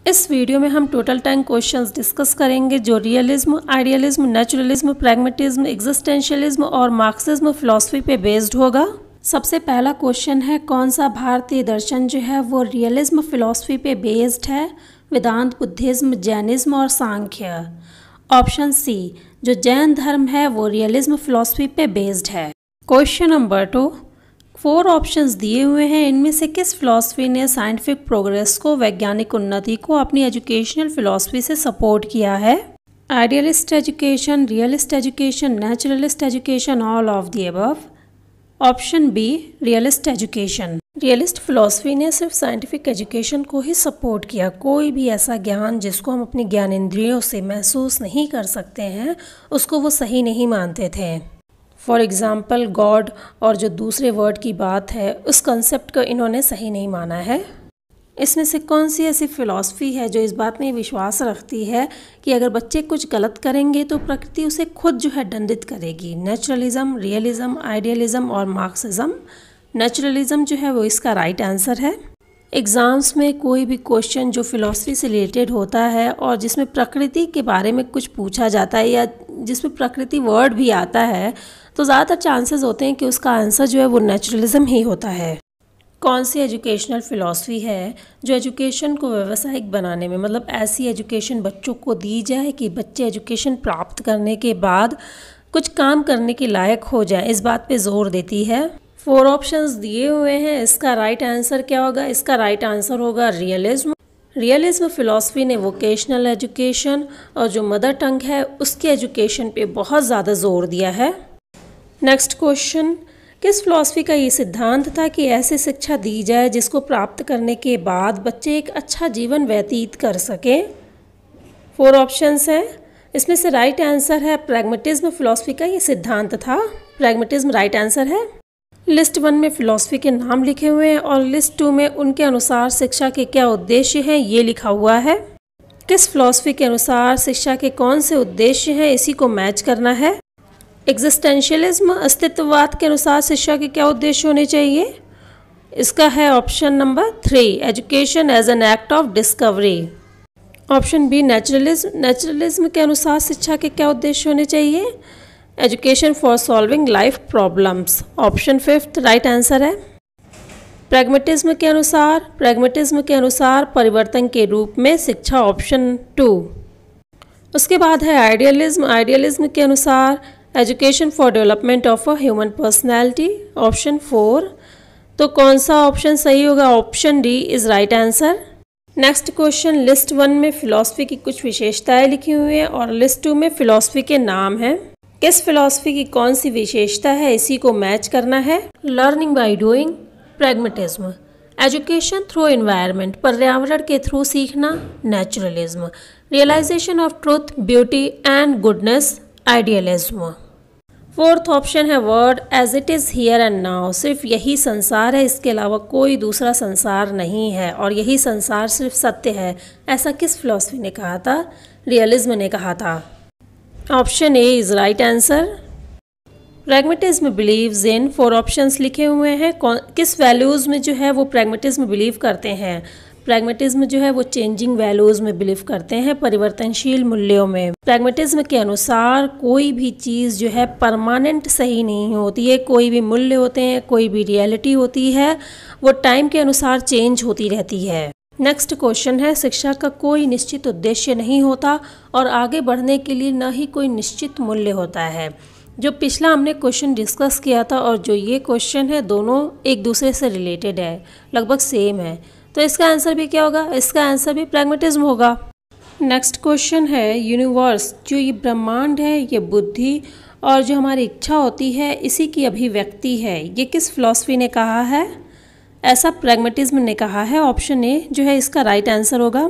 इस वीडियो में हम टोटल 10 क्वेश्चंस डिस्कस करेंगे जो realism, idealism, naturalism, pragmatism, existentialism और मार्क्सिज्म फिलॉसफी पे बेस्ड होगा। सबसे पहला क्वेश्चन है, कौन सा भारतीय दर्शन जो है वो रियलिज्म फिलॉसफी पे बेस्ड है? वेदांत, बुद्धिज्म, जैनिज्म और सांख्य। ऑप्शन सी, जो जैन धर्म है वो रियलिज्म फिलॉसफी पे बेस्ड है। क्वेश्चन नंबर 2, 4 ऑप्शंस दिए हुए हैं, इनमें से किस फिलॉसफी ने साइंटिफिक प्रोग्रेस को, वैज्ञानिक उन्नति को अपनी एजुकेशनल फिलॉसफी से सपोर्ट किया है? Idealist education, realist education, naturalist education, all of the above. Option B, realist education. Realist philosophy ने सिर्फ साइंटिफिक एजुकेशन को ही सपोर्ट किया। कोई भी ऐसा ज्ञान जिसको हम अपनी ज्ञानेंद्रियों से महसूस नहीं कर सकते हैं उसको वो सही नहीं मानते थे। फॉर एग्ज़ाम्पल गॉड और जो दूसरे वर्ड की बात है उस कंसेप्ट को इन्होंने सही नहीं माना है। इसमें से कौन सी ऐसी फ़िलॉसफी है जो इस बात में विश्वास रखती है कि अगर बच्चे कुछ गलत करेंगे तो प्रकृति उसे खुद जो है दंडित करेगी? नेचुरलिज्म, रियलिज्म, आइडियलिज्म और मार्क्सिज्म। नेचुरलिज्म जो है वो इसका राइट आंसर है। एग्ज़ाम्स में कोई भी क्वेश्चन जो फिलॉसफी से रिलेटेड होता है और जिसमें प्रकृति के बारे में कुछ पूछा जाता है या जिसमें प्रकृति वर्ड भी आता है तो ज़्यादातर चांसेस होते हैं कि उसका आंसर जो है वो नेचुरलिज्म ही होता है। कौन सी एजुकेशनल फ़िलॉसफी है जो एजुकेशन को व्यावसायिक बनाने में, मतलब ऐसी एजुकेशन बच्चों को दी जाए कि बच्चे एजुकेशन प्राप्त करने के बाद कुछ काम करने के लायक हो जाए, इस बात पे जोर देती है? 4 ऑप्शंस दिए हुए हैं, इसका राइट आंसर क्या होगा? इसका राइट आंसर होगा रियलिज्म। रियलिज्म फिलॉसफी ने वोकेशनल एजुकेशन और जो मदर टंग है उसके एजुकेशन पे बहुत ज़्यादा जोर दिया है। नेक्स्ट क्वेश्चन, किस फिलॉसफी का ये सिद्धांत था कि ऐसी शिक्षा दी जाए जिसको प्राप्त करने के बाद बच्चे एक अच्छा जीवन व्यतीत कर सकें? 4 ऑप्शंस हैं, इसमें से राइट आंसर है प्रैग्मेटिज्म फिलॉसफी का ये सिद्धांत था। प्रैग्मेटिज्म राइट आंसर है। लिस्ट 1 में फिलॉसफी के नाम लिखे हुए हैं और लिस्ट 2 में उनके अनुसार शिक्षा के क्या उद्देश्य हैं ये लिखा हुआ है। किस फिलॉसफी के अनुसार शिक्षा के कौन से उद्देश्य हैं इसी को मैच करना है। एग्जिस्टेंशियलिज्म, अस्तित्ववाद के अनुसार शिक्षा के क्या उद्देश्य होने चाहिए? इसका है option number 3, education as an act of discovery. Option B, naturalism, naturalism के अनुसार शिक्षा के क्या उद्देश्य होने चाहिए? Education for solving life problems. Option 5 right answer है। प्रैग्मेटिज्म के अनुसार परिवर्तन के रूप में शिक्षा। ऑप्शन 2। उसके बाद है आइडियलिज्म। आइडियलिज्म के अनुसार education for development of a human personality. Option 4। तो कौन सा ऑप्शन सही होगा? Option D is right answer. Next question, list 1 में फिलॉसफी की कुछ विशेषताएं लिखी हुई हैं और लिस्ट 2 में फिलॉसफी के नाम हैं। किस फिलॉसफी की कौन सी विशेषता है इसी को मैच करना है। Learning by doing, pragmatism. Education through environment, पर्यावरण के थ्रू सीखना, naturalism. Realisation of truth, beauty and goodness, idealism. 4th option है world as it is here and now. सिर्फ यही संसार है, इसके अलावा कोई दूसरा संसार नहीं है और यही संसार सिर्फ सत्य है। ऐसा किस फिलॉसफी ने कहा था? रियलिज्म ने कहा था। Option A is right answer. Pragmatism believes in, 4 options लिखे हुए हैं, किस वैल्यूज़ में जो है वो प्रैग्मेटिज्म बिलीव करते हैं? प्रैग्मेटिज्म जो है वो चेंजिंग वैल्यूज़ में बिलीव करते हैं, परिवर्तनशील मूल्यों में। प्रैग्मेटिज्म के अनुसार कोई भी चीज़ जो है परमानेंट सही नहीं होती है। कोई भी मूल्य होते हैं, कोई भी रियलिटी होती है, वो टाइम के अनुसार चेंज होती रहती है। नेक्स्ट क्वेश्चन है, शिक्षा का कोई निश्चित उद्देश्य नहीं होता और आगे बढ़ने के लिए न ही कोई निश्चित मूल्य होता है। जो पिछला हमने क्वेश्चन डिस्कस किया था और जो ये क्वेश्चन है दोनों एक दूसरे से रिलेटेड है, लगभग सेम है, तो इसका आंसर भी क्या होगा? इसका आंसर भी प्रैग्मेटिज्म होगा। नेक्स्ट क्वेश्चन है, यूनिवर्स, जो ये ब्रह्मांड है, ये बुद्धि और जो हमारी इच्छा होती है इसी की अभिव्यक्ति है, ये किस फिलॉसफी ने कहा है? ऐसा प्रैग्मेटिज्म ने कहा है। ऑप्शन ए जो है इसका राइट आंसर होगा।